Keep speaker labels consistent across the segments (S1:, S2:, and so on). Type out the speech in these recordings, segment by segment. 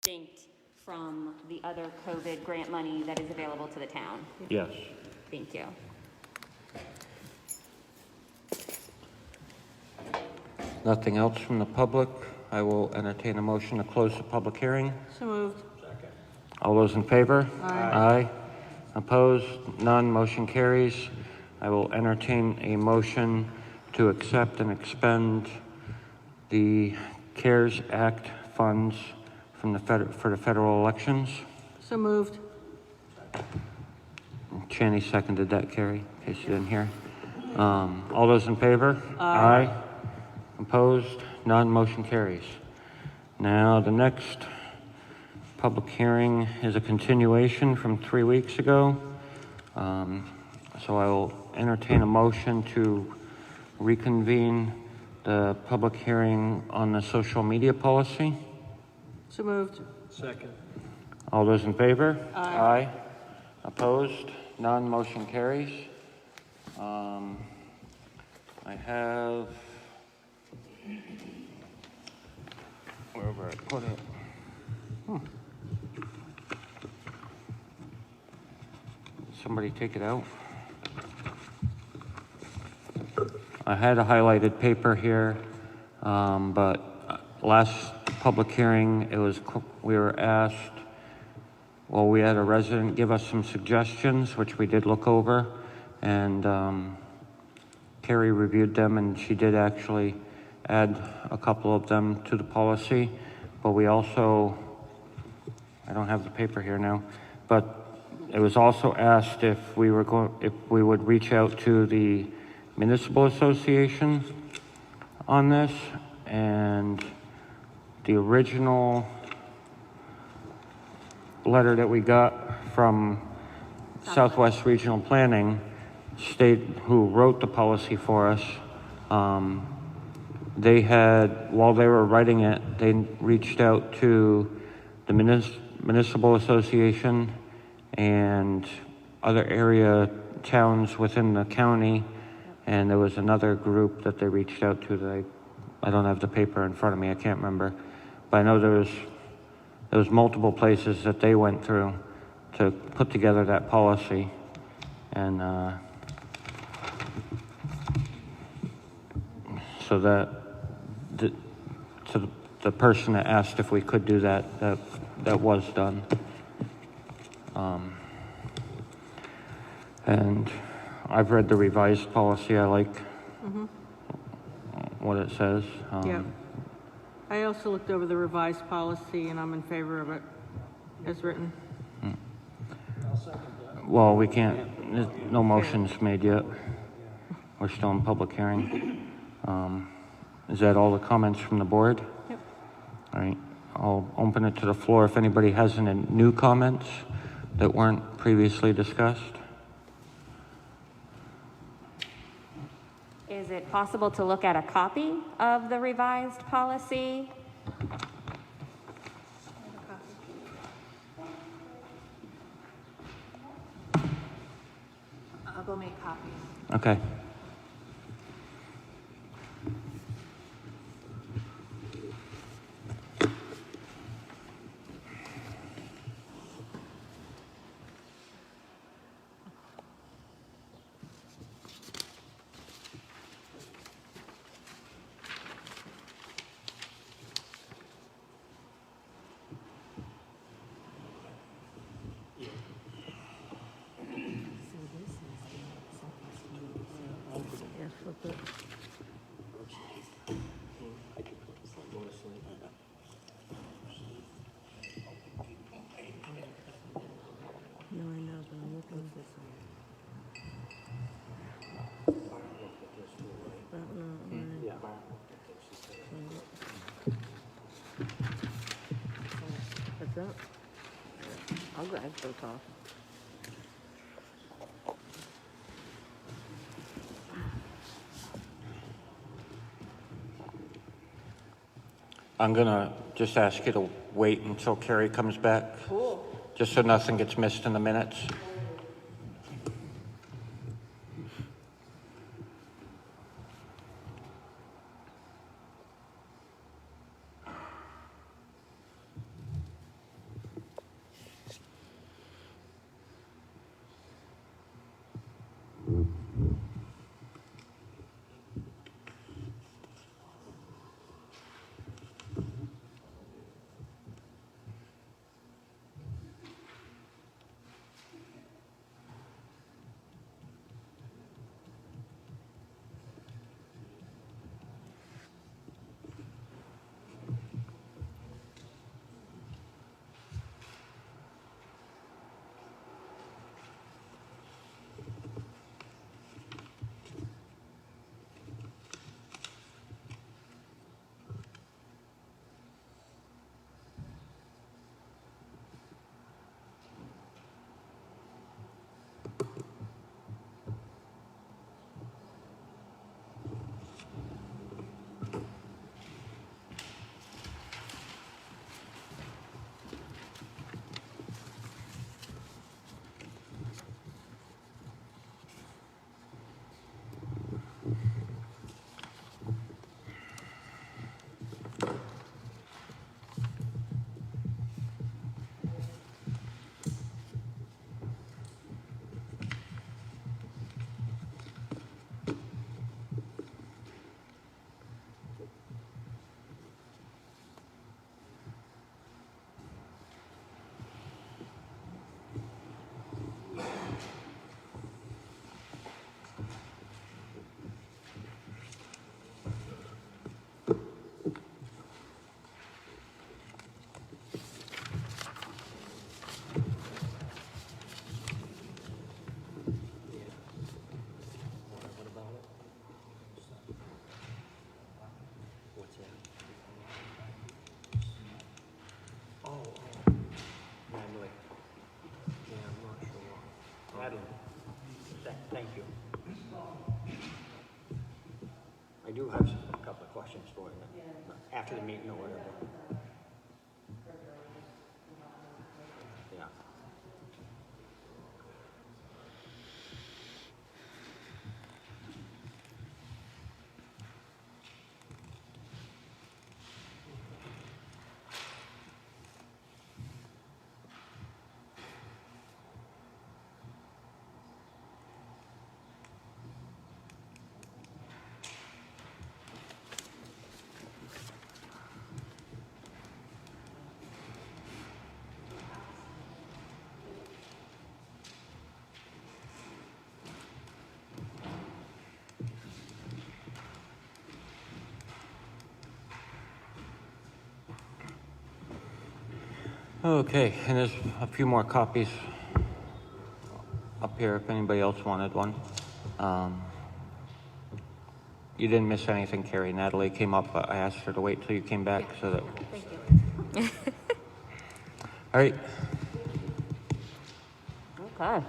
S1: distinct from the other COVID grant money that is available to the town?
S2: Yes.
S1: Thank you.
S2: Nothing else from the public. I will entertain a motion to close the public hearing.
S3: So moved.
S2: All those in favor?
S3: Aye.
S2: Aye. Opposed? None. Motion carries. I will entertain a motion to accept and expend the CARES Act funds from for the federal elections.
S3: So moved.
S2: Channy seconded that, Carrie, in case you didn't hear. All those in favor? Aye. Opposed? None. Motion carries. Now, the next public hearing is a continuation from 3 weeks ago. So I will entertain a motion to reconvene the public hearing on the social media policy.
S3: So moved.
S4: Second.
S2: All those in favor?
S3: Aye.
S2: Opposed? None. Motion carries. I have, wherever I put it. Somebody take it out. I had a highlighted paper here, but last public hearing, we were asked, well, we had a resident give us some suggestions, which we did look over, and Carrie reviewed them, and she did actually add a couple of them to the policy, but we also, I don't have the paper here now, but it was also asked if we would reach out to the municipal association on this, and the original letter that we got from Southwest Regional Planning who wrote the policy for us, they had, while they were writing it, they reached out to the municipal association and other area towns within the county, and there was another group that they reached out to that I don't have the paper in front of me, I can't remember, but I know there was multiple places that they went through to put together that policy, and so that to the person that asked if we could do that was done. And I've read the revised policy. I like what it says.
S3: Yep. I also looked over the revised policy, and I'm in favor of it as written.
S2: Well, we can't, no motions made yet. We're still in public hearing. Is that all the comments from the board?
S3: Yep.
S2: All right, I'll open it to the floor if anybody has any new comments that weren't previously discussed.
S1: Is it possible to look at a copy of the revised policy? I'll go make copies.
S2: Okay.
S3: No, I know, but I'm looking at this What's up? I'll go ahead and talk.
S2: I'm gonna just ask you to wait until Carrie comes back.
S3: Cool.
S2: Just so nothing gets missed in the minutes.
S4: Thank you. I do have a couple of questions for you, after the meeting or whatever. Yeah.
S2: Okay, and there's a few more copies up here if anybody else wanted one. You didn't miss anything, Carrie. Natalie came up, but I asked her to wait till you came back so that...
S1: Thank you.
S2: All right,
S5: Okay.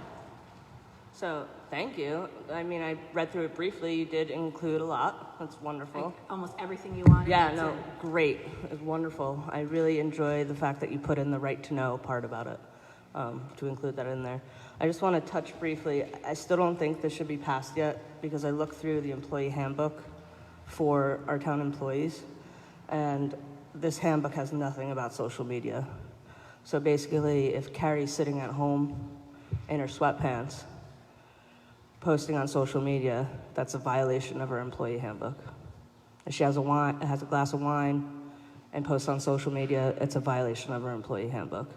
S5: So, thank you. I mean, I read through it briefly. You did include a lot. That's wonderful.
S6: Almost everything you wanted.
S5: Yeah,
S6: it's
S5: no,
S6: in.
S5: great. It's wonderful. I really enjoy the fact that you put in the right to know part about it, to include that in there. I just want to touch briefly. I still don't think this should be passed yet because I looked through the employee handbook for our town employees, and this handbook has nothing about social media. So basically, if Carrie's sitting at home in her sweatpants, posting on social media, that's a violation of her employee handbook. If she has a glass of wine and posts on social media, it's a violation of her employee handbook.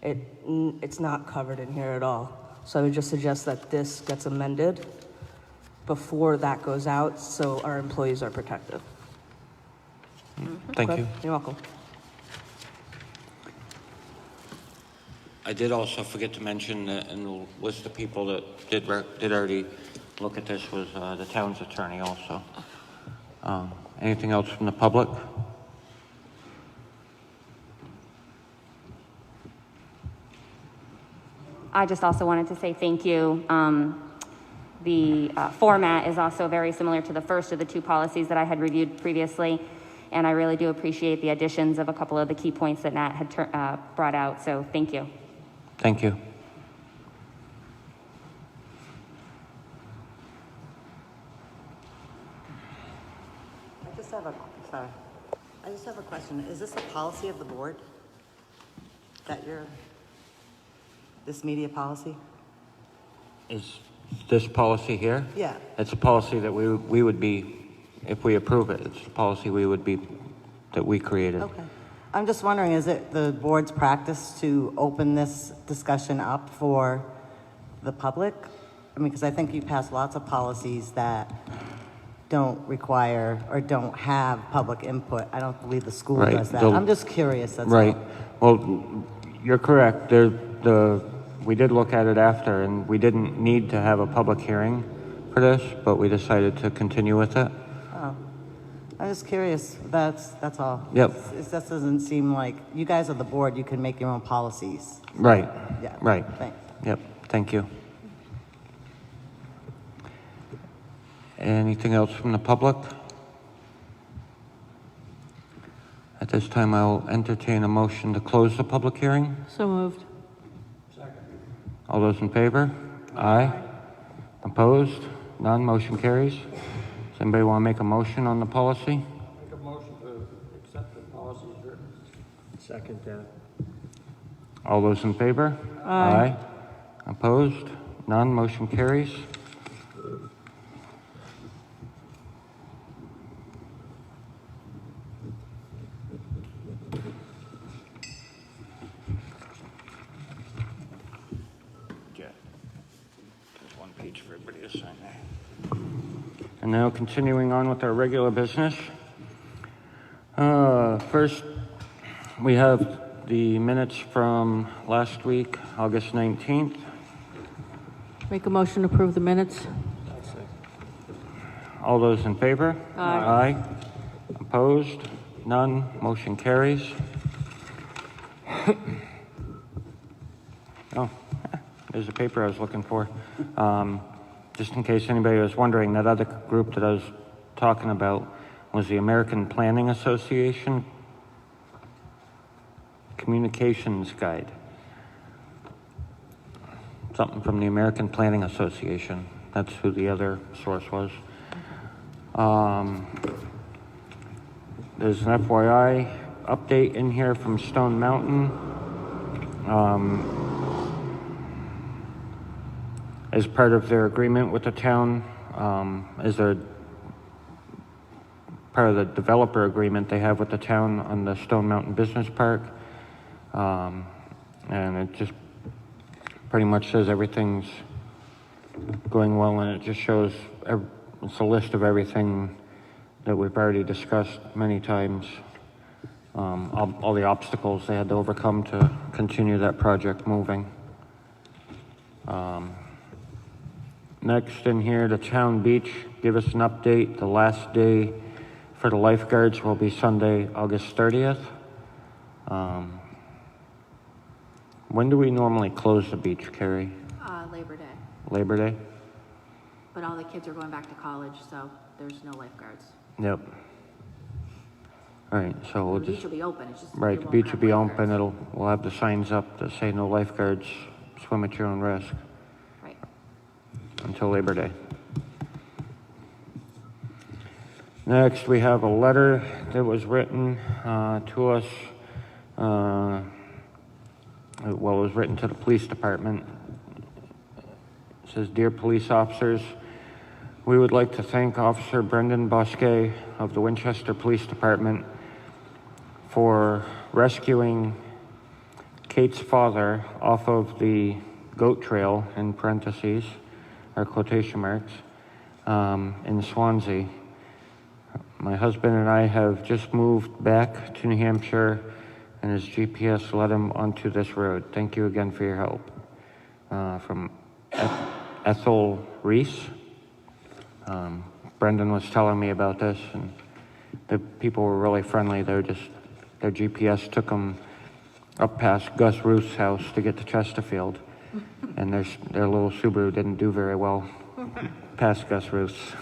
S5: It's not covered in here at all. So I would just suggest that this gets amended before that goes out so our employees are protected.
S2: thank
S5: Okay?
S2: you.
S5: You're welcome.
S2: I did also forget to mention that in the list of people that did already look at this was the town's attorney also. Anything else from the public?
S1: I just also wanted to say thank you. The format is also very similar to the first of the two policies that I had reviewed previously, and I really do appreciate the additions of a couple of the key points that Nat had brought out, so thank you.
S2: Thank you.
S7: I just have a question. Is this a policy of the board? This media policy?
S2: Is this policy here?
S7: Yeah.
S2: It's a policy that we would be, if we approve it, it's a policy that we created.
S7: Okay. I'm just wondering, is it the board's practice to open this discussion up for the public? I mean, because I think you pass lots of policies that don't require or don't have public input. I don't believe the school
S2: Right.
S7: does that. I'm just curious, that's
S2: Right.
S7: all.
S2: Well, you're correct. We did look at it after, and we didn't need to have a public hearing for this, but we decided to continue with it.
S7: Oh. I'm just curious, that's all.
S2: Yep.
S7: It just doesn't seem like, you guys are the board, you can make your own policies.
S2: Right.
S7: Yeah.
S2: Right.
S7: Thanks.
S2: Yep. Thank you. Anything else from the public? At this time, I'll entertain a motion to close the public hearing.
S3: So moved.
S2: All those in favor? Aye. Opposed? None. Motion carries. Does anybody want to make a motion on the policy?
S4: Make a motion to accept the policy as written. Second that.
S2: All those in favor?
S3: Aye.
S2: Opposed? None. Motion carries. There's one page for everybody to sign there. And now continuing on with our regular business. First, we have the minutes from last week, August 19th.
S3: Make a motion to approve the minutes.
S2: All those in favor?
S3: Aye.
S2: Aye. Opposed? None. Motion carries. Oh, there's the paper I was looking for. just in case anybody was wondering, that other group that I was talking about was the American Planning Association Communications Guide. Something from the American Planning Association. That's who the other source was. There's an FYI update in here from Stone Mountain. As part of their agreement with the town, as a part of the developer agreement they have with the town on the Stone Mountain Business Park. And it just pretty much says everything's going well, and it just shows, it's a list of everything that we've already discussed many times. All the obstacles they had to overcome to continue that project moving. Next in here, the town beach, give us an update. The last day for the lifeguards will be Sunday, August 30th. When do we normally close the beach, Carrie?
S6: Labor Day.
S2: Labor Day?
S6: But all the kids are going back to college, so there's no lifeguards.
S2: Yep. All right, so we'll
S6: The beach
S2: just,
S6: will be open, it's just.
S2: right,
S6: it
S2: the
S6: won't
S2: beach
S6: have
S2: will be open.
S6: lifeguards.
S2: We'll have the signs up that say no lifeguards, swim at your own risk
S6: Right.
S2: until Labor Day. Next, we have a letter that was written to us. Well, it was written to the police department. It says, "Dear police officers, we would like to thank Officer Brendan Bosquet of the Winchester Police Department for rescuing Kate's father off of the goat trail, in parentheses, or quotation marks, in Swansea. My husband and I have just moved back to New Hampshire, and his GPS led him onto this road. Thank you again for your help." From Ethel Reese. Brendan was telling me about this, and the people were really friendly. Their GPS took them up past Gus Ruth's house to get to Chesterfield, and their little Subaru didn't do very well past Gus Ruth's.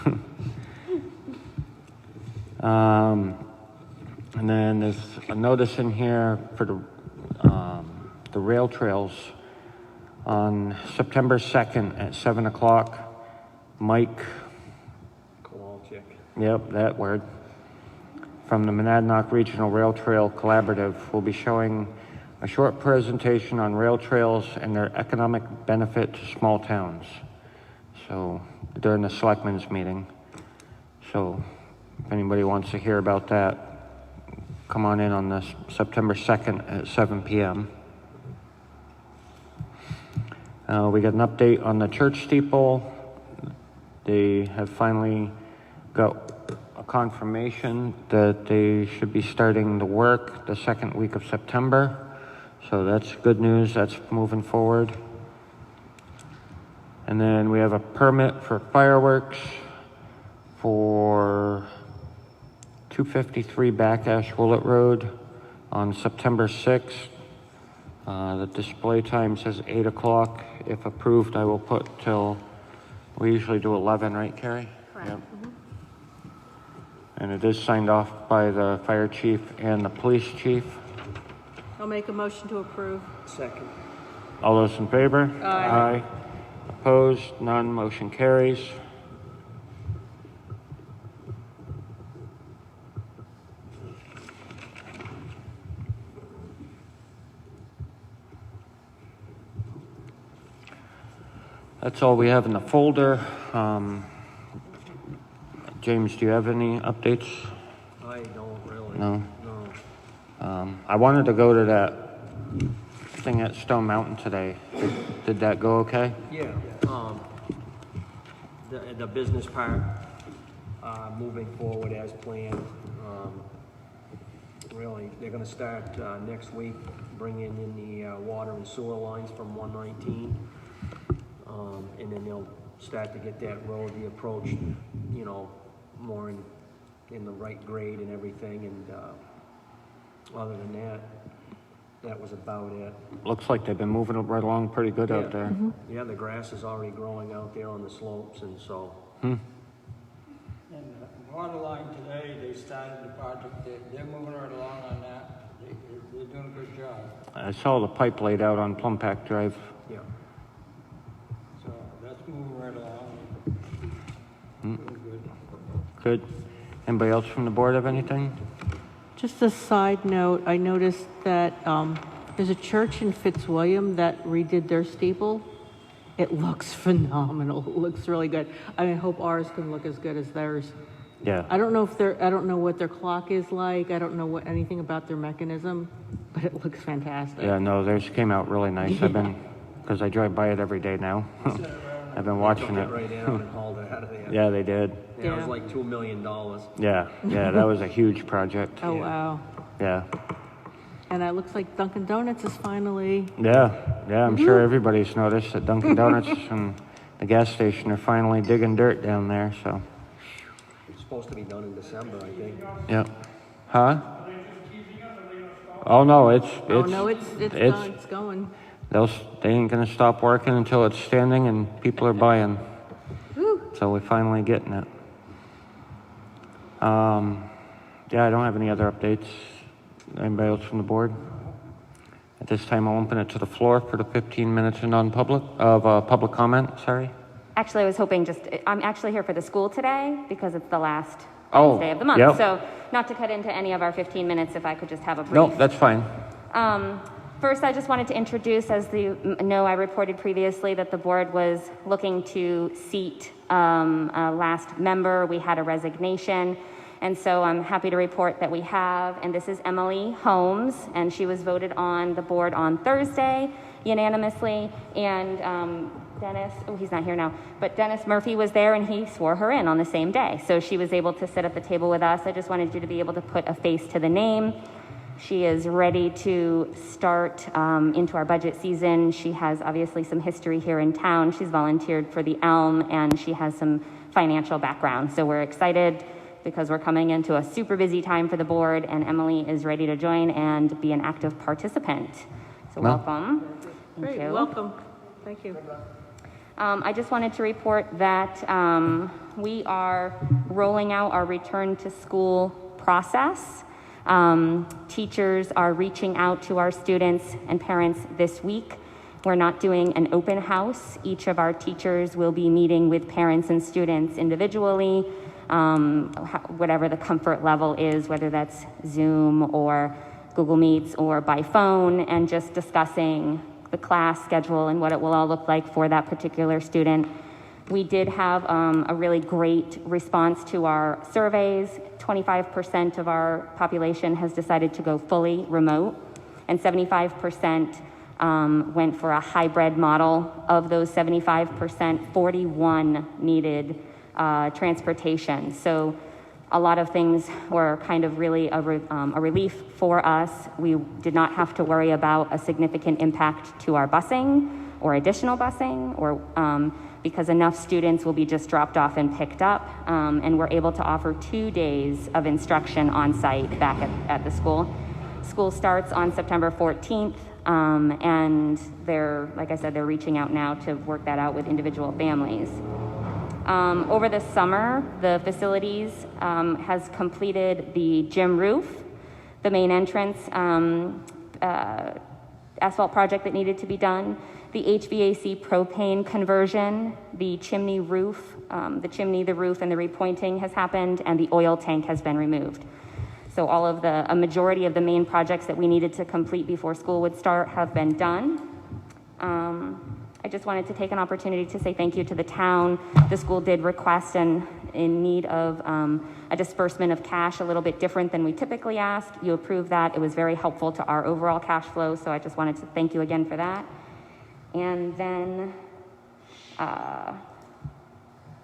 S2: And then there's a notice in here for the rail trails on September 2nd at 7 o'clock. Mike,
S4: Kowalczyk.
S2: yep, that word, from the Monadnock Regional Rail Trail Collaborative will be showing a short presentation on rail trails and their economic benefit to small towns. So during the selectmen's meeting. So if anybody wants to hear about that, come on in on this September 2nd at 7 p.m. We got an update on the church steeple. They have finally got a confirmation that they should be starting the work the second week of September. So that's good news. That's moving forward. And then we have a permit for fireworks for 253 Backash Willett Road on September 6th. The display time says 8 o'clock. If approved, I will put till, we usually do 11, right, Carrie?
S6: Correct.
S2: Yep. And it is signed off by the fire chief and the police chief.
S3: I'll make a motion to approve.
S4: Second.
S2: All those in favor?
S3: Aye.
S2: Opposed? None. Motion carries. That's all we have in the folder. James, do you have any updates?
S4: I don't really.
S2: No?
S4: No.
S2: I wanted to go to that thing at Stone Mountain today. Did that go okay?
S4: Yeah, the business park, moving forward as planned. Really, they're gonna start, next week, bringing in the, water and sewer lines from 119. And then they'll start to get that road, the approach, you know, more in the right grade and everything, and, other than that, That was about it.
S2: Looks like they've been moving it right along pretty good out there.
S4: Yeah, the grass is already growing out there on the slopes, and so,
S8: And the water line today, they started the project, they're moving right along on that. They're doing a good job.
S2: I saw the pipe laid out on Plumpack Drive.
S4: yeah.
S8: So that's moving right along. Doing good.
S2: Good. Anybody else from the board have anything?
S3: Just a side note, I noticed that there's a church in Fitzwilliam that redid their steeple. It looks phenomenal. It looks really good. I hope ours can look as good as theirs.
S2: Yeah.
S3: I don't know what their clock is like. I don't know anything about their mechanism, but it looks fantastic.
S2: Yeah, no, theirs came out really nice. I've been, because I drive by it every day now. I've been watching
S4: Took
S2: it.
S4: it right out and hauled it out of there.
S2: Yeah, they did.
S4: Yeah, it was
S3: Yeah.
S4: like $2 million.
S2: Yeah, that was a huge project.
S3: Oh, wow.
S2: Yeah.
S3: And it looks like Dunkin' Donuts is finally,
S2: Yeah, I'm sure everybody's noticed that Dunkin' Donuts and the gas station are finally digging dirt down there, so,
S4: It's supposed to be done in December, I think.
S2: yeah. Huh? Oh, no, it's
S3: oh no, it's
S2: it's-
S3: done, it's going.
S2: they ain't gonna stop working until it's standing and people are buying. So we're finally getting it. Yeah, I don't have any other updates. Anybody else from the board? At this time, I'll open it to the floor for the 15 minutes of public comment, sorry.
S1: Actually, I was hoping I'm actually here for the school today because it's the last
S2: Oh,
S1: Wednesday of the month.
S2: yep.
S1: So not to cut into any of our 15 minutes, if I could just have a brief.
S2: No, that's fine.
S1: First, I just wanted to introduce, as you know, I reported previously that the board was looking to seat a last member. We had a resignation, and so I'm happy to report that we have, and this is Emily Holmes, and she was voted on the board on Thursday unanimously, and Dennis, oh, he's not here now, but Dennis Murphy was there, and he swore her in on the same day, so she was able to sit at the table with us. I just wanted you to be able to put a face to the name. She is ready to start into our budget season. She has obviously some history here in town. She's volunteered for the Elm, and she has some financial background. So we're excited because we're coming into a super busy time for the board, and Emily is ready to join and be an active participant. So
S2: Well.
S1: welcome. Thank
S3: Great,
S1: you.
S3: welcome. Thank you.
S1: I just wanted to report that we are rolling out our return to school process. Teachers are reaching out to our students and parents this week. We're not doing an open house. Each of our teachers will be meeting with parents and students individually, whatever the comfort level is, whether that's Zoom or Google Meets or by phone, and just discussing the class schedule and what it will all look like for that particular student. We did have a really great response to our surveys. 25% of our population has decided to go fully remote, and 75% went for a hybrid model. Of those 75%, 41 needed transportation. So a lot of things were kind of really a relief for us. We did not have to worry about a significant impact to our busing or additional busing, or because enough students will be just dropped off and picked up, and we're able to offer 2 days of instruction on site back at the school. School starts on September 14th, and like I said, they're reaching out now to work that out with individual families. Over the summer, the facilities has completed the gym roof, the main entrance asphalt project that needed to be done, the HVAC propane conversion, the chimney roof, the roof, and the repointing has happened, and the oil tank has been removed. So a majority of the main projects that we needed to complete before school would start have been done. I just wanted to take an opportunity to say thank you to the town. The school did request and in need of a disbursement of cash a little bit different than we typically ask. You approved that. It was very helpful to our overall cash flow, so I just wanted to thank you again for that. And then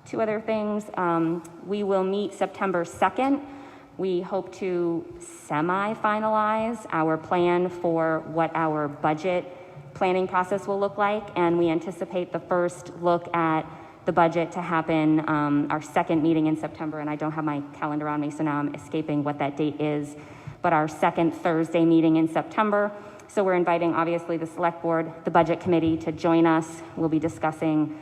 S1: 2 other things. We will meet September 2nd. We hope to semi-finalize our plan for what our budget planning process will look like, and we anticipate the first look at the budget to happen our second meeting in September, and I don't have my calendar on me, so now I'm escaping what that date is, but our second Thursday meeting in September. So we're inviting, obviously, the select board, the budget committee to join us. We'll be discussing,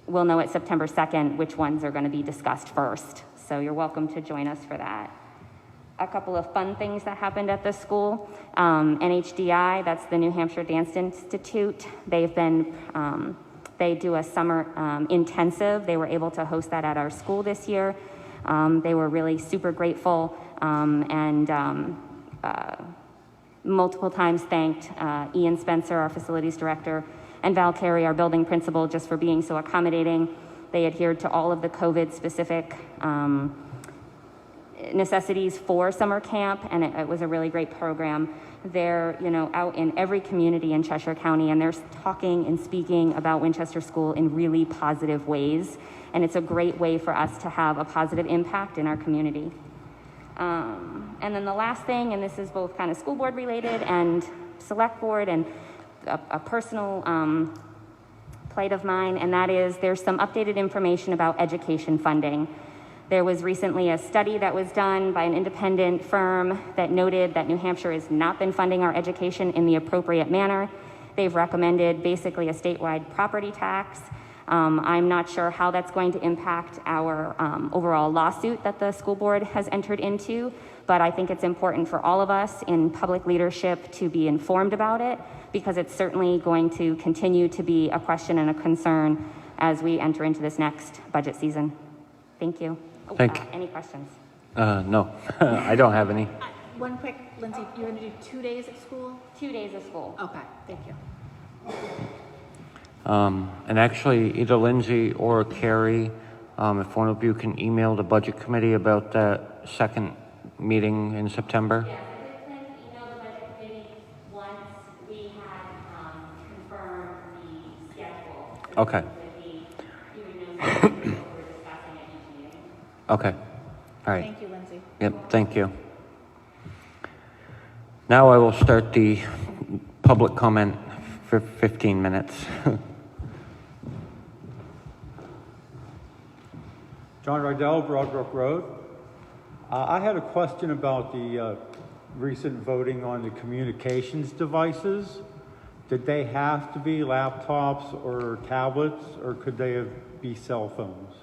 S1: we'll know at September 2nd which ones are going to be discussed first. So you're welcome to join us for that. A couple of fun things that happened at the school. NHDI, that's the New Hampshire Dance Institute. They've been, they do a summer intensive. They were able to host that at our school this year. They were really super grateful and multiple times thanked Ian Spencer, our facilities director, and Val Carey, our building principal, just for being so accommodating. They adhered to all of the COVID-specific necessities for summer camp, and it was a really great program. They're, out in every community in Cheshire County, and they're talking and speaking about Winchester School in really positive ways, and it's a great way for us to have a positive impact in our community. And then the last thing, and this is both kind of school board related and select board and a personal plight of mine, and that is there's some updated information about education funding. There was recently a study that was done by an independent firm that noted that New Hampshire has not been funding our education in the appropriate manner. They've recommended basically a statewide property tax. I'm not sure how that's going to impact our overall lawsuit that the school board has entered into, but I think it's important for all of us in public leadership to be informed about it, because it's certainly going to continue to be a question and a concern as we enter into this next budget season. Thank you.
S2: Thank you.
S1: Any questions?
S2: No, I don't have any.
S6: One quick, Lindsay, you're going to do 2 days at school?
S1: 2 days of school.
S6: Okay, thank you.
S2: And actually, either Lindsay or Carrie, if one of you can email the budget committee about that second meeting in September.
S1: Yes, I did plan to email the budget committee once we had confirmed the schedule.
S2: Okay. Okay. All right.
S6: Thank you, Lindsay.
S2: Yep, thank you. Now I will start the public comment for 15 minutes.
S9: John Rydell, Broadbrook Road. I had a question about the recent voting on the communications devices. Did they have to be laptops or tablets, or could they be cell phones?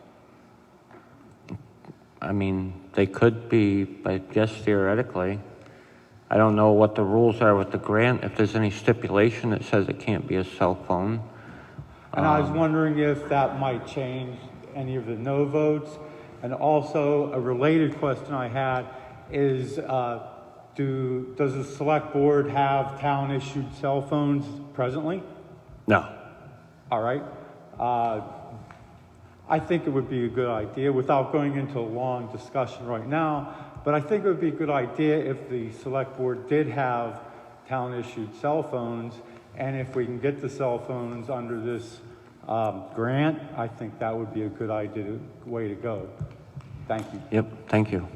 S2: I mean, they could be, I guess theoretically. I don't know what the rules are with the grant, if there's any stipulation that says it can't be a cell phone.
S9: And I was wondering if that might change any of the no votes. And also, a related question I had is, does the select board have town-issued cell phones presently?
S2: No.
S9: All right. I think it would be a good idea, without going into a long discussion right now, but I think it would be a good idea if the select board did have town-issued cell phones, and if we can get the cell phones under this grant, I think that would be a good way to go. Thank you.
S2: Yep, thank you.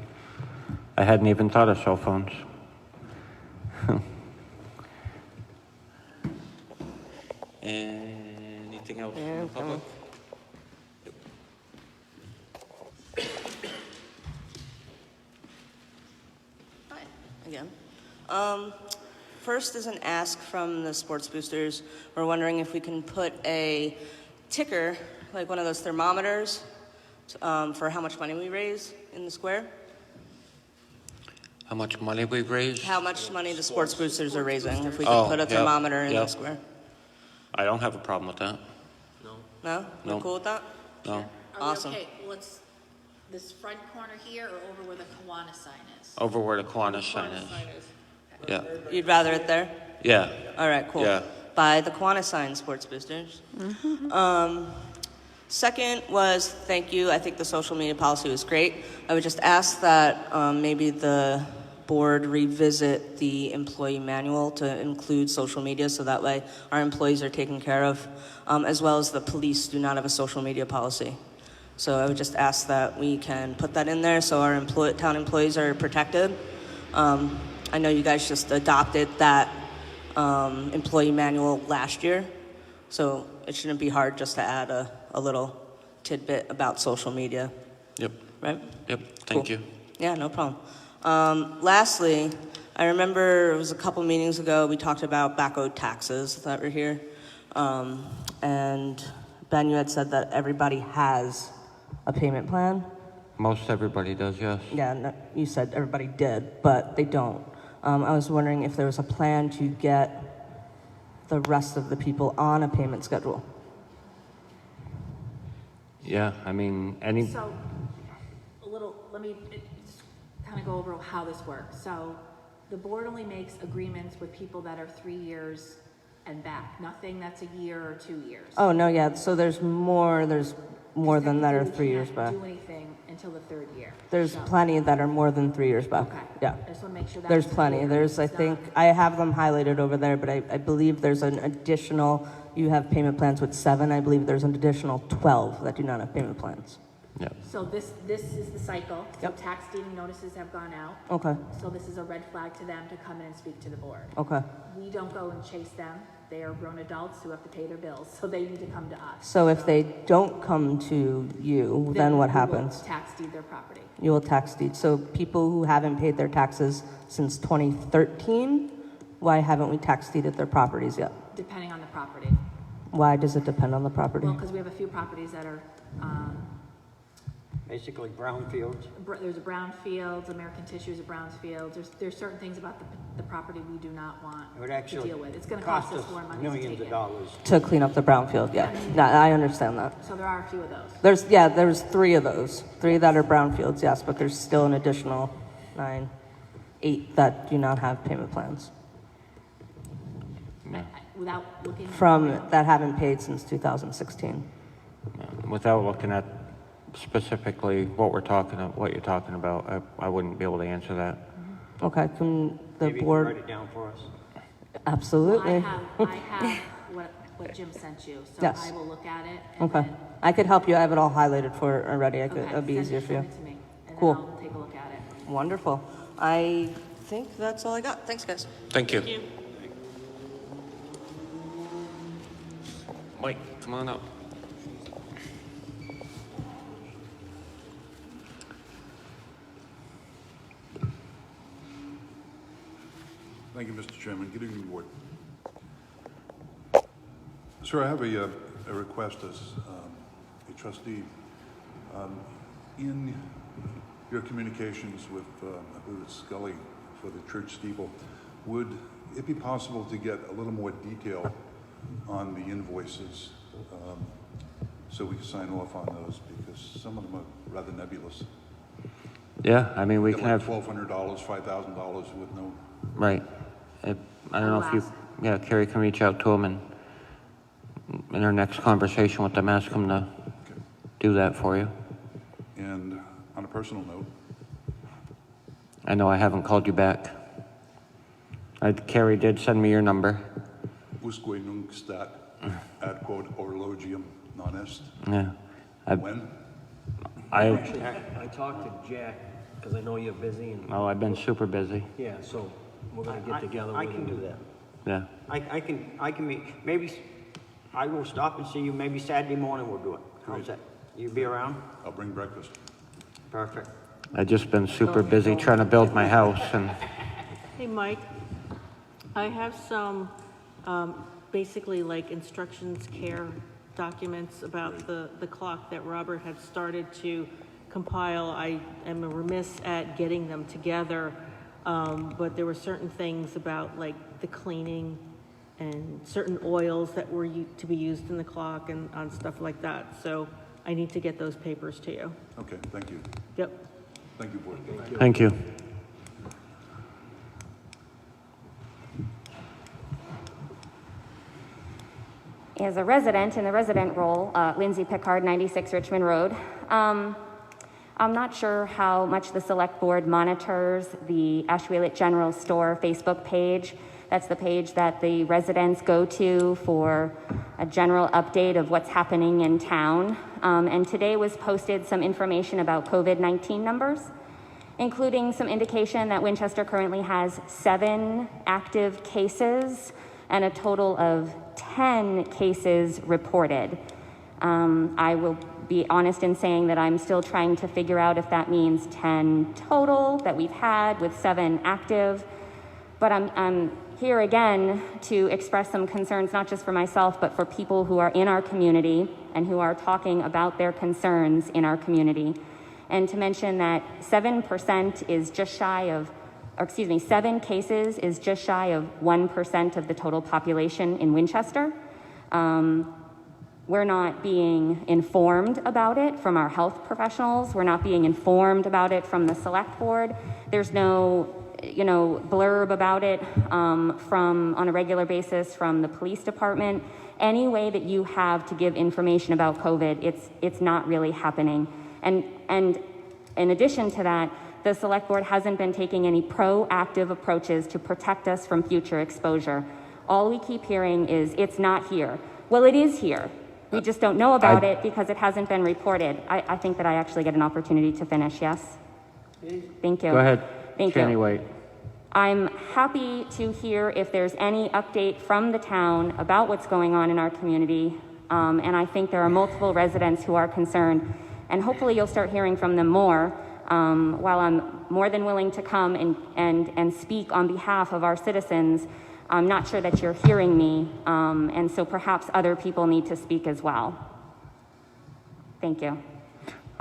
S2: I hadn't even thought of cell phones. Anything else in the public?
S5: Hi, again. First is an ask from the sports boosters. We're wondering if we can put a ticker, like one of those thermometers, for how much money we raise in the square.
S2: How much money we've raised?
S5: How much money the sports boosters are raising, if we could put a thermometer in the square.
S2: I don't have a problem with that.
S5: No?
S2: No.
S5: You're cool with that?
S2: No.
S6: Are
S5: Awesome.
S6: we okay, what's this front corner here or over where the Kiwanis sign is?
S2: Over where the Kiwanis sign is. Yeah.
S5: You'd rather it there?
S2: Yeah.
S5: All right, cool.
S2: Yeah.
S5: By the Kiwanis sign, sports boosters. Second was, thank you. I think the social media policy was great. I would just ask that maybe the board revisit the employee manual to include social media, so that way our employees are taken care of, as well as the police do not have a social media policy. So I would just ask that we can put that in there so our town employees are protected. I know you guys just adopted that employee manual last year, so it shouldn't be hard just to add a little tidbit about social media,
S2: Yep.
S5: right?
S2: Yep. Thank
S5: Cool.
S2: you.
S5: Yeah, no problem. Lastly, I remember it was a couple meetings ago, we talked about back owed taxes that were here. And Ben, you had said that everybody has a payment plan.
S2: Most everybody does, yes.
S5: Yeah, no, you said everybody did, but they don't. I was wondering if there was a plan to get the rest of the people on a payment schedule.
S2: Yeah, I mean,
S6: So, let me just kind of go over how this works. So, the board only makes agreements with people that are 3 years and back, nothing that's a year or 2 years.
S5: Oh, no, yeah, so there's more than that are
S6: Technically,
S5: 3
S6: we
S5: years
S6: can't
S5: back.
S6: do anything until the 3rd year.
S5: There's
S6: So-
S5: plenty that are more than 3 years back.
S6: Okay.
S5: Yeah.
S6: I just want to make sure that's
S5: There's plenty.
S6: clear.
S5: There's, I
S6: It's
S5: think,
S6: not-
S5: I have them highlighted over there, but I believe there's an additional, you have payment plans with 7. I believe there's an additional 12 that do not have payment plans.
S2: Yeah.
S6: So this is the cycle. So
S5: Yep.
S6: tax deeding notices have gone out.
S5: Okay,
S6: So this is a red flag to them to come in and speak to the board.
S5: okay.
S6: We don't go and chase them. They are grown adults who have to pay their bills, so they need to come to us.
S5: So if they don't come to you, then what
S6: we will
S5: happens?
S6: Tax deed their property.
S5: You will tax deed. So people who haven't paid their taxes since 2013, why haven't we tax deeded their properties yet?
S6: Depending on the property.
S5: Why does it depend on the property?
S6: Well, because we have a few properties that are,
S8: Basically brownfields.
S6: there's a brownfields, American Tissue is a brownfields. There's certain things about the property we do not want
S8: It would
S6: to
S8: actually
S6: deal with. It's gonna cost us more money to
S8: millions
S6: take
S8: of
S6: it.
S8: dollars.
S5: To clean up the brownfield, yeah. No, I understand that.
S6: So there are a few of those.
S5: There's 3 of those. 3 that are brownfields, yes, but there's still an additional 9, 8 that do not have payment plans.
S6: Without looking.
S5: That haven't paid since 2016.
S2: Without looking at specifically what you're talking about, I wouldn't be able to answer that.
S5: Okay, can the
S8: Maybe you can
S5: board?
S8: write it down for us.
S5: Absolutely.
S6: I have what Jim sent you, so
S5: Yes.
S6: I will look at it. And
S5: Okay.
S6: then-
S5: I could help you. I have it all highlighted for already.
S6: Okay,
S5: It'd be easier for you.
S6: Send it to me, and
S5: Cool.
S6: then I'll take a look at it.
S5: Wonderful. I think that's all I got. Thanks, guys.
S2: Thank you. Mike, come on up.
S10: Thank you, Mr. Chairman. Good evening, Board. Sir, I have a request as a trustee. In your communications with, I believe it's Scully for the church steeple, would it be possible to get a little more detail on the invoices so we can sign off on those, because some of them are rather nebulous.
S2: Yeah, I mean, we
S10: Get
S2: can
S10: like
S2: have,
S10: $1,200, $5,000 with no.
S2: right. I don't know if you, yeah, Carrie can reach out to them and in our next conversation with them, ask them to do that for you.
S10: And on a personal note,
S2: I know I haven't called you back. Carrie did send me your number.
S10: usque nunc stat ad quod orologium non est.
S2: Yeah.
S10: When?
S4: Actually, I talked to Jack, because I know you're busy, and,
S2: I've been super busy.
S4: yeah, so we're gonna get together with
S8: I
S4: him.
S8: can do that.
S2: Yeah.
S8: I can meet, maybe, I will stop and see you, maybe Saturday morning we'll do it. How's that? You be around?
S10: I'll bring breakfast.
S8: Perfect.
S2: I've just been super busy trying to build my house and,
S3: Hey, Mike, I have some, basically like instructions care documents about the clock that Robert had started to compile. I am remiss at getting them together, but there were certain things about like the cleaning and certain oils that were to be used in the clock and on stuff like that. So I need to get those papers to you.
S10: Okay, thank you.
S3: Yep.
S10: Thank you, Board.
S2: thank you.
S1: As a resident in the resident role, Lindsay Pickard, 96 Richmond Road. I'm not sure how much the select board monitors the Ashwellet General Store Facebook page. That's the page that the residents go to for a general update of what's happening in town. And today was posted some information about COVID-19 numbers, including some indication that Winchester currently has 7 active cases and a total of 10 cases reported. I will be honest in saying that I'm still trying to figure out if that means 10 total that we've had with 7 active. But I'm here again to express some concerns, not just for myself, but for people who are in our community and who are talking about their concerns in our community. And to mention that 7% is just shy of, or excuse me, 7 cases is just shy of 1% of the total population in Winchester. We're not being informed about it from our health professionals. We're not being informed about it from the select board. There's no, blurb about it on a regular basis from the police department. Any way that you have to give information about COVID, it's not really happening. And in addition to that, the select board hasn't been taking any proactive approaches to protect us from future exposure. All we keep hearing is, it's not here. Well, it is here. We just don't know about it because it hasn't been reported. I think that I actually get an opportunity to finish, yes? Thank you.
S2: Go ahead.
S1: Thank
S2: Jenny
S1: you.
S2: White.
S1: I'm happy to hear if there's any update from the town about what's going on in our community. And I think there are multiple residents who are concerned. And hopefully you'll start hearing from them more. While I'm more than willing to come and speak on behalf of our citizens, I'm not sure that you're hearing me, and so perhaps other people need to speak as well. Thank you.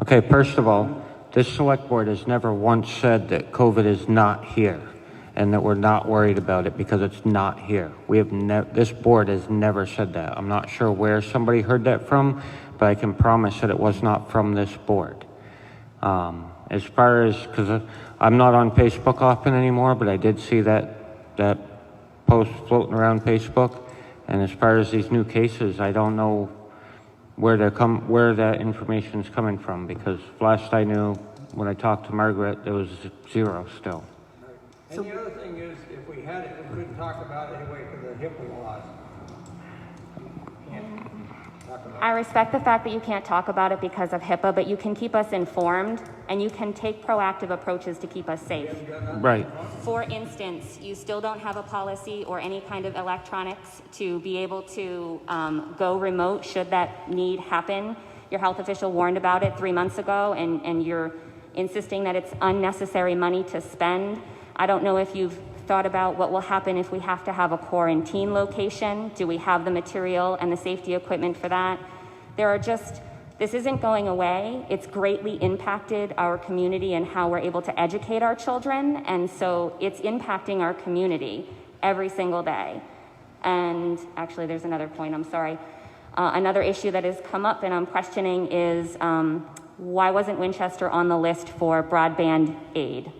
S2: Okay, first of all, this select board has never once said that COVID is not here and that we're not worried about it because it's not here. We have this board has never said that. I'm not sure where somebody heard that from, but I can promise that it was not from this board. As far as, because I'm not on Facebook often anymore, but I did see that post floating around Facebook. And as far as these new cases, I don't know where that information's coming from, because last I knew, when I talked to Margaret, there was 0 still.
S8: And the other thing is, if we had it, we couldn't talk about it anyway because of the HIPAA laws.
S1: I respect the fact that you can't talk about it because of HIPAA, but you can keep us informed and you can take proactive approaches to keep us safe.
S2: Right.
S1: For instance, you still don't have a policy or any kind of electronics to be able to go remote should that need happen. Your health official warned about it 3 months ago, and you're insisting that it's unnecessary money to spend. I don't know if you've thought about what will happen if we have to have a quarantine location. Do we have the material and the safety equipment for that? This isn't going away. It's greatly impacted our community and how we're able to educate our children. And so it's impacting our community every single day. And actually, there's another point, I'm sorry. Another issue that has come up and I'm questioning is why wasn't Winchester on the list for broadband aid?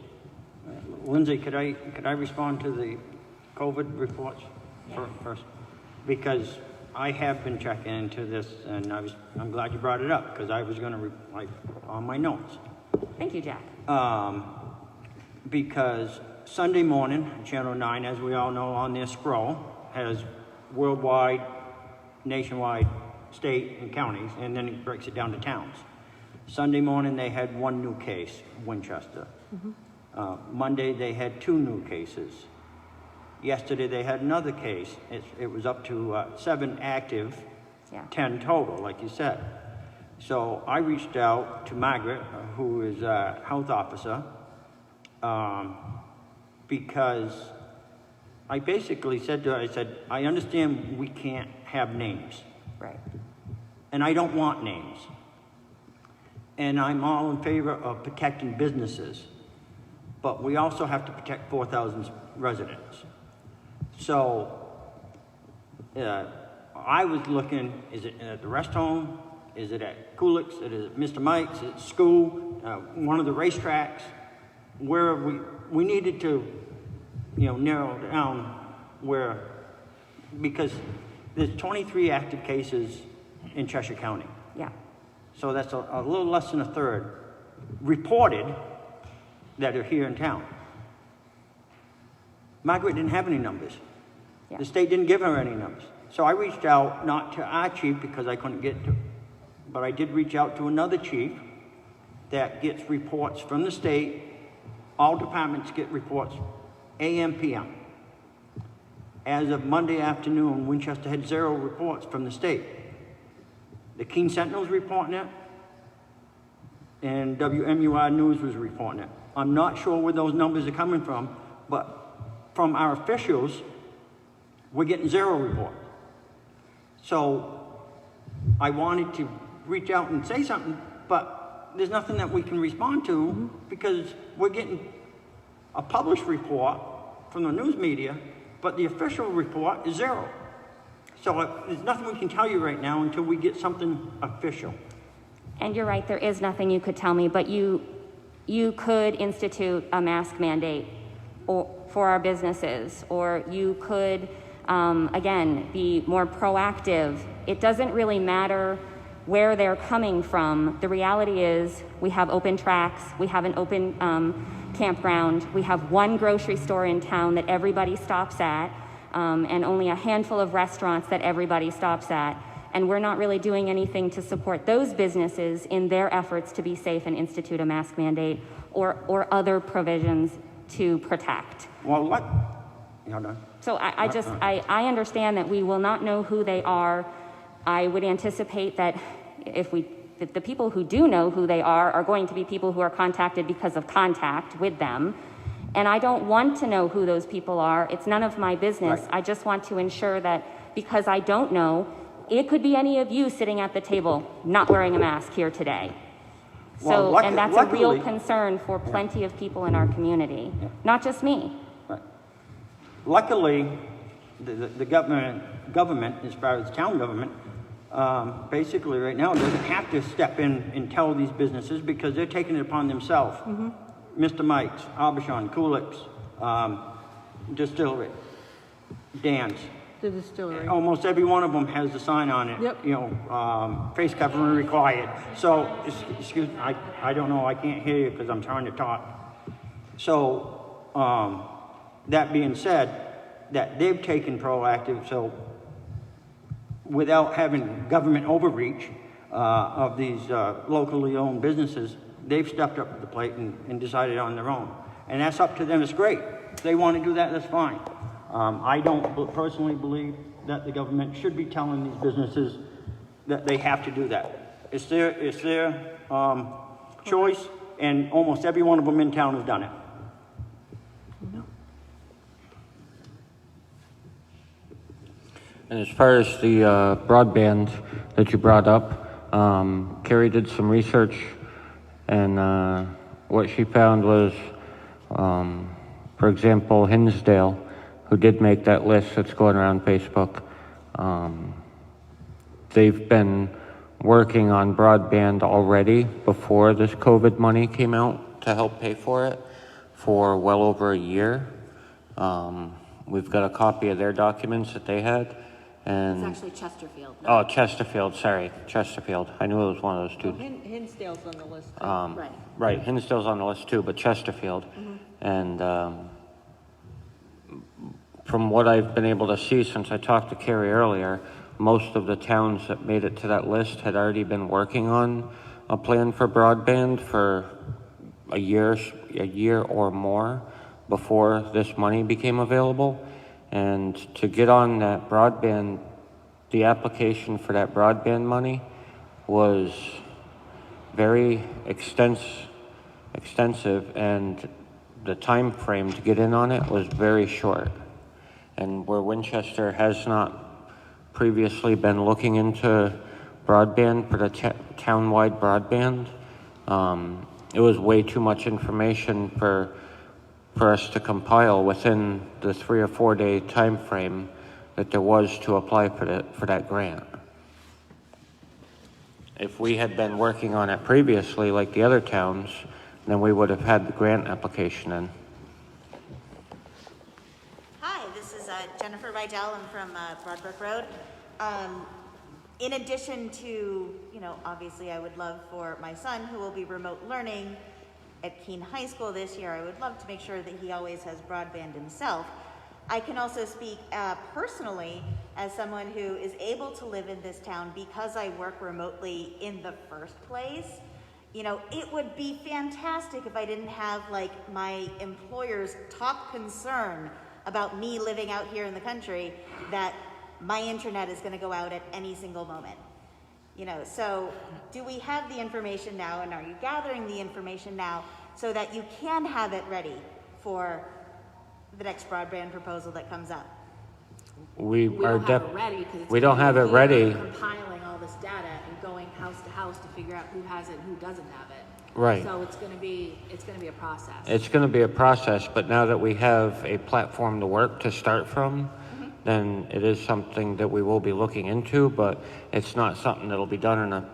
S11: Lindsay, could I respond to the COVID reports first? Because I have been checking into this, and I'm glad you brought it up, because I was going to on my notes.
S1: Thank you, Jack.
S11: Because Sunday morning, Channel 9, as we all know on their scroll, has worldwide, nationwide, state, and counties, and then it breaks it down to towns. Sunday morning, they had 1 new case, Winchester. Mm-hmm. Monday, they had 2 new cases. Yesterday, they had another case. It was up to 7 active, 10 total, like you said. So I reached out to Margaret, who is a health officer, because I basically said to her, I understand we can't have names.
S1: Right.
S11: And I don't want names. And I'm all in favor of protecting businesses. But we also have to protect 4,000 residents. So I was looking, is it at the rest home? Is it at Kulik's? Is it at Mr. Mike's? Is it school? One of the racetracks? Where we needed to, narrow down where, because there's 23 active cases in Cheshire County.
S1: Yeah.
S11: So that's a little less than a third reported that are here in town. Margaret didn't have any numbers. Yeah. The state didn't give her any numbers. So I reached out, not to our chief because I couldn't get to, but I did reach out to another chief that gets reports from the state. All departments get reports AM, PM. As of Monday afternoon, Winchester had 0 reports from the state. The Keene Sentinel's reporting it, and WMUR News was reporting it. I'm not sure where those numbers are coming from, but from our officials, we're getting zero report. So I wanted to reach out and say something, but there's nothing that we can respond to because we're getting a published report from the news media, but the official report is zero. So there's nothing we can tell you right now until we get something official.
S1: And you're right, there is nothing you could tell me, but you could institute a mask mandate for our businesses, or you could, again, be more proactive. It doesn't really matter where they're coming from. The reality is we have open tracks, we have an open campground, we have one grocery store in town that everybody stops at, and only a handful of restaurants that everybody stops at. And we're not really doing anything to support those businesses in their efforts to be safe and institute a mask mandate or other provisions to protect.
S11: Well, what? Hold on.
S1: So I understand that we will not know who they are. I would anticipate that if the people who do know who they are going to be people who are contacted because of contact with them. And I don't want to know who those people are. It's none of my business.
S11: Right.
S1: I just want to ensure that because I don't know, it could be any of you sitting at the table not wearing a mask here today.
S11: Well,
S1: So, and that's a real
S11: luckily-
S1: concern for plenty of people in our community, not just me.
S11: Right. Luckily, the government, as far as town government, basically right now doesn't have to step in and tell these businesses because they're taking it upon themselves. Mr. Mike's, Abishon, Coolip's, Distillery, Dan's.
S3: The distillery.
S11: Almost every one of them has a sign on it.
S3: Yep.
S11: You know, face covering required. So, excuse me, I don't know, I can't hear you because I'm trying to talk. So, that being said, that they've taken proactive, so without having government overreach of these locally owned businesses, they've stepped up to the plate and decided on their own. And that's up to them, it's great. If they want to do that, that's fine. I don't personally believe that the government should be telling these businesses that they have to do that. It's their choice, and almost every one of them in town has done it.
S2: And as far as the broadband that you brought up, Carrie did some research, and what she found was, for example, Hinsdale, who did make that list that's going around Facebook, they've been working on broadband already before this COVID money came out to help pay for it for well over a year. We've got a copy of their documents that they had. And
S6: It's actually Chesterfield.
S2: oh, Chesterfield, sorry, Chesterfield. I knew it was one of those two.
S3: Hinsdale's on the list. Too.
S6: Right.
S2: Right, Hinsdale's on the list too, but Chesterfield. And from what I've been able to see since I talked to Carrie earlier, most of the towns that made it to that list had already been working on a plan for broadband for a year or more before this money became available. And to get on that broadband, the application for that broadband money was very extensive, and the time frame to get in on it was very short. And where Winchester has not previously been looking into broadband for the town-wide broadband, it was way too much information for us to compile within the 3 or 4 day time frame that there was to apply for that grant. If we had been working on it previously like the other towns, then we would have had the grant application in.
S12: Hi, this is Jennifer Rydell. I'm from Broadbrook Road. In addition to, obviously I would love for my son, who will be remote learning at Keene High School this year, I would love to make sure that he always has broadband himself. I can also speak personally as someone who is able to live in this town because I work remotely in the first place. It would be fantastic if I didn't have my employer's top concern about me living out here in the country, that my internet is going to go out at any single moment. So do we have the information now, and are you gathering the information now so that you can have it ready for the next broadband proposal that comes up?
S2: We
S6: We
S2: are
S6: don't have it ready because it's.
S2: we don't
S6: gonna be
S2: have it
S6: a year
S2: ready.
S6: Compiling all this data and going house to house to figure out who has it and who doesn't have it.
S2: Right.
S6: So it's gonna be a process.
S2: It's going to be a process, but now that we have a platform to work to start from, then it is something that we will be looking into, but it's not something that'll be done in a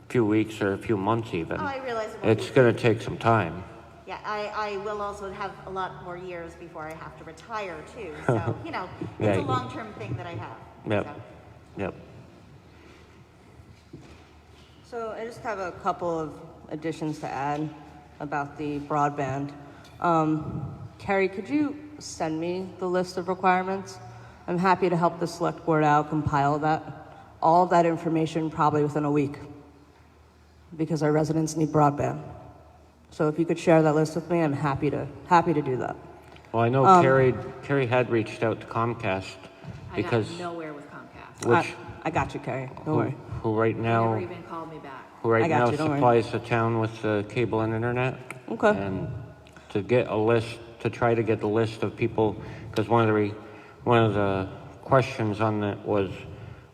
S2: few weeks or a few months even.
S12: Oh, I realize it won't
S2: It's
S12: be.
S2: going to take some time.
S12: Yeah, I will also have a lot more years before I have to retire too, so, you know, it's
S2: Yeah.
S12: a long-term thing that I have.
S2: Yep.
S12: so.
S2: Yep.
S5: So I just have a couple of additions to add about the broadband. Carrie, could you send me the list of requirements? I'm happy to help the select board out, compile that, all of that information probably within a week, because our residents need broadband. So if you could share that list with me, I'm happy to do that.
S2: Well, I know Carrie had reached out to Comcast because
S6: I got nowhere with Comcast.
S2: which
S5: I got you, Carrie. Don't worry.
S2: who right
S6: They
S2: now
S6: never even called me back.
S2: who right
S5: I got
S2: now
S5: you, don't worry.
S2: supplies the town with cable and internet.
S5: Okay.
S2: And to get a list, to try to get the list of people, because one of the questions on that was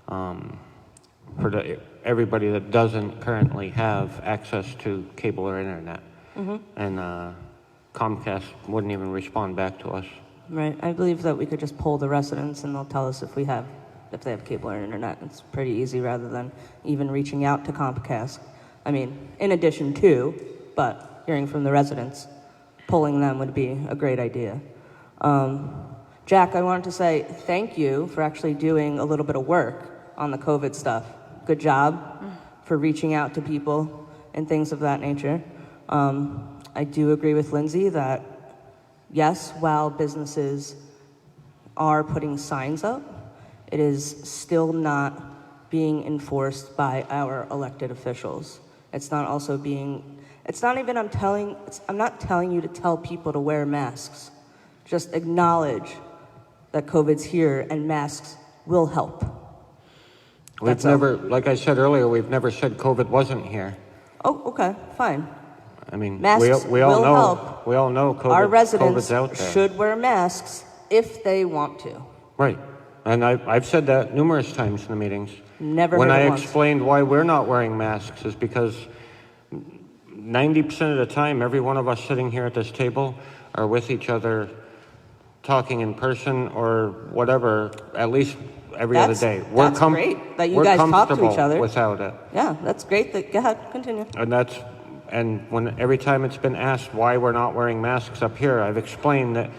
S2: for everybody that doesn't currently have access to cable or internet. And Comcast wouldn't even respond back to us.
S5: Right. I believe that we could just poll the residents and they'll tell us if they have cable or internet. It's pretty easy rather than even reaching out to Comcast. I mean, in addition to, but hearing from the residents, polling them would be a great idea. Jack, I wanted to say thank you for actually doing a little bit of work on the COVID stuff. Good job for reaching out to people and things of that nature. I do agree with Lindsay that, yes, while businesses are putting signs up, it is still not being enforced by our elected officials. It's not even, I'm not telling you to tell people to wear masks. Just acknowledge that COVID's here and masks will help.
S2: We've never, like I said earlier, we've never said COVID wasn't here.
S5: Oh, okay, fine.
S2: I mean,
S5: Masks
S2: we all
S5: will
S2: know,
S5: help.
S2: we all know
S5: Our
S2: COVID's
S5: residents
S2: out there.
S5: should wear masks if they want to.
S2: Right. And I've said that numerous times in the meetings.
S5: Never
S2: When
S5: heard it
S2: I
S5: once.
S2: explained why we're not wearing masks is because 90% of the time, every one of us sitting here at this table are with each other, talking in person or whatever, at least every other day.
S5: That's great that you
S2: we're
S5: guys talk to
S2: comfortable
S5: each other.
S2: without it.
S5: Yeah, that's great. Go ahead, continue.
S2: And when every time it's been asked why we're not wearing masks up here, I've explained that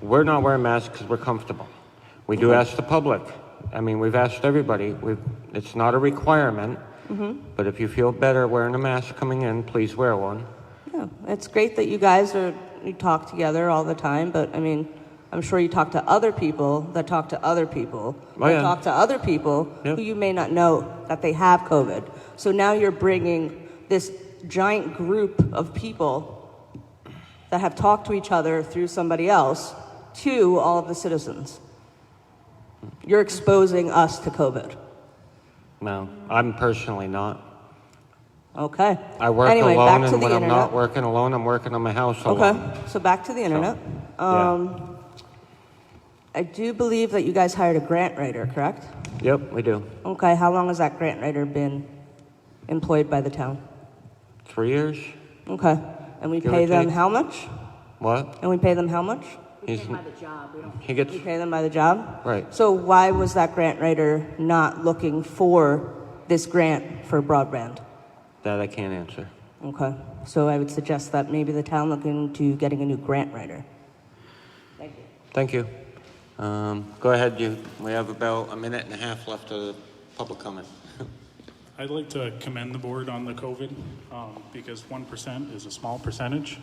S2: we're not wearing masks because we're comfortable. We do ask the public. I mean, we've asked everybody. It's not a requirement, but if you feel better wearing a mask coming in, please wear one.
S5: Yeah, it's great that you guys you talk together all the time, but I mean, I'm sure you talk to other people that talk to other people
S2: Oh,
S5: that
S2: yeah.
S5: talk to other people
S2: Yep.
S5: who you may not know that they have COVID. So now you're bringing this giant group of people that have talked to each other through somebody else to all of the citizens. You're exposing us to COVID.
S2: No, I'm personally not.
S5: Okay.
S2: I work
S5: Anyway,
S2: alone,
S5: back to
S2: and
S5: the
S2: when I'm
S5: internet.
S2: not working alone, I'm working on my house
S5: Okay,
S2: alone.
S5: so back to the internet.
S2: yeah.
S5: I do believe that you guys hired a grant writer, correct?
S2: Yep, we do.
S5: Okay, how long has that grant writer been employed by the town?
S2: 3 years?
S5: Okay, and we
S2: Give or
S5: pay them
S2: take.
S5: how much?
S2: What?
S5: And we pay them how much?
S6: We pay by the job, we don't.
S2: He gets,
S5: We pay them by the job?
S2: right.
S5: So why was that grant writer not looking for this grant for broadband?
S2: That I can't answer.
S5: Okay, so I would suggest that maybe the town look into getting a new grant writer. Thank you.
S2: Thank you. Go ahead, we have about a minute and a half left of the public comment.
S13: I'd like to commend the board on the COVID because 1% is a small percentage.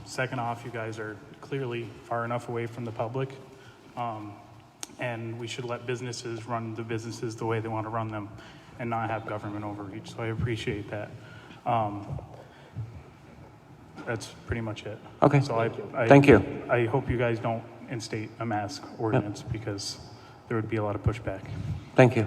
S13: Second off, you guys are clearly far enough away from the public, and we should let businesses run the businesses the way they want to run them and not have government overreach. So I appreciate that. That's pretty much it.
S2: Okay.
S13: So
S2: Thank you.
S13: I hope you guys don't instate a mask ordinance because there would be a lot of pushback.
S2: Thank you.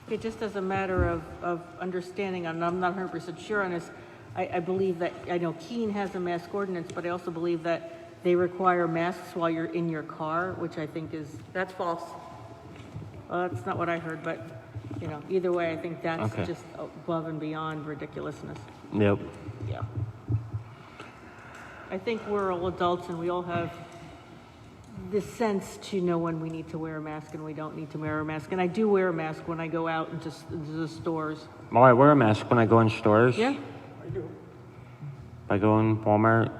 S3: Okay, just as a matter of understanding, and I'm not 100% sure on this, I believe that, I know Keene has a mask ordinance, but I also believe that they require masks while you're in your car, which I think is,
S5: That's false.
S3: well, that's not what I heard, but, you know, either way, I think that's
S2: Okay.
S3: just above and beyond ridiculousness.
S2: Yep.
S3: Yeah. I think we're all adults and we all have the sense to know when we need to wear a mask and we don't need to wear a mask. And I do wear a mask when I go out into the stores.
S2: Well, I wear a mask when I go in stores.
S3: Yeah?
S2: I go in Walmart,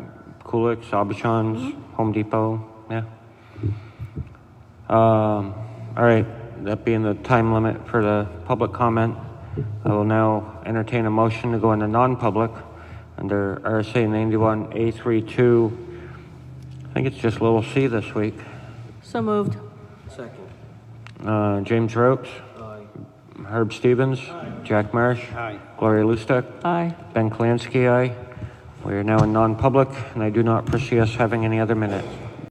S2: Coolix, Aubuchon's, Home Depot, yeah. All right, that being the time limit for the public comment, I will now entertain a motion to go into non-public under RSA 91A32. I think it's just little c this week.
S3: So moved.
S4: Second.
S2: James Rokes,
S4: Aye.
S2: Herb Stevens, Jack Marsh,
S11: Aye.
S2: Gloria Lustek,
S3: Aye.
S2: Ben Kalansky, aye. We are now in non-public, and I do not foresee us having any other minutes.